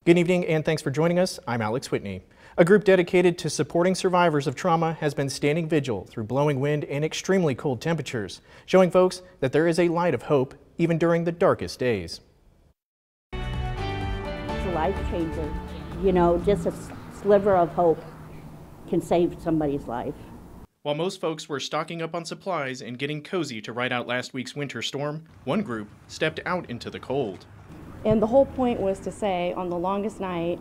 Good evening and thanks for joining us. I'm Alex Whitney. A group dedicated to supporting survivors of trauma has been standing vigil through blowing wind and extremely cold temperatures, showing folks that there is a light of hope even during the darkest days. It's a life changer. You know, just a sliver of hope can save somebody's life. While most folks were stocking up on supplies and getting cozy to ride out last week's winter storm, one group stepped out into the cold. And the whole point was to say, on the longest night,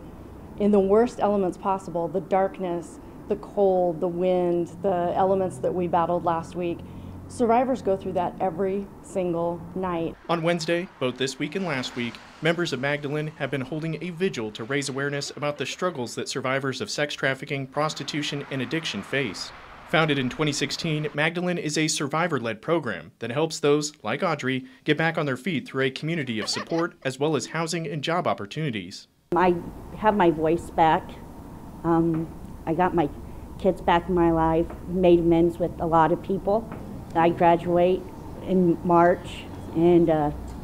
in the worst elements possible, the darkness, the cold, the wind, the elements that we battled last week, survivors go through that every single night. On Wednesday, both this week and last week, members of Magdalene have been holding a vigil to raise awareness about the struggles that survivors of sex trafficking, prostitution, and addiction face. Founded in 2016, Magdalene is a survivor-led program that helps those, like Audrey, get back on their feet through a community of support as well as housing and job opportunities. I have my voice back. I got my kids back in my life, made amends with a lot of people. I graduate in March, and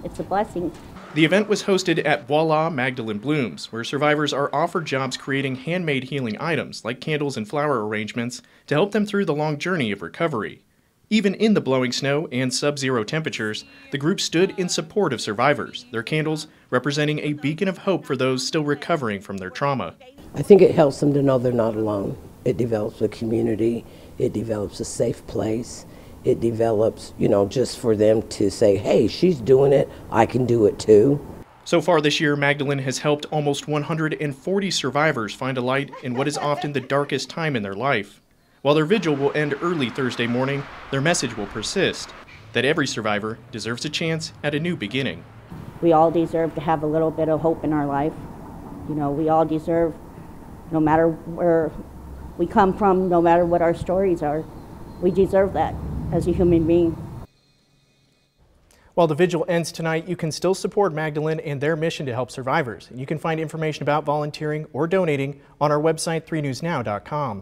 it's a blessing. The event was hosted at Voila Magdalene Blooms, where survivors are offered jobs creating handmade healing items like candles and flower arrangements to help them through the long journey of recovery. Even in the blowing snow and sub-zero temperatures, the group stood in support of survivors, their candles representing a beacon of hope for those still recovering from their trauma. I think it helps them to know they're not alone. It develops a community, it develops a safe place. It develops, just for them to say, hey, she's doing it, I can do it too. So far this year, Magdalene has helped almost 140 survivors find a light in what is often the darkest time in their life. While their vigil will end early Thursday morning, their message will persist, that every survivor deserves a chance at a new beginning. We all deserve to have a little bit of hope in our life. We all deserve, no matter where we come from, no matter what our stories are, we deserve that as a human being. While the vigil ends tonight, you can still support Magdalene and their mission to help survivors. You can find information about volunteering or donating on our website, 3newsnow.com.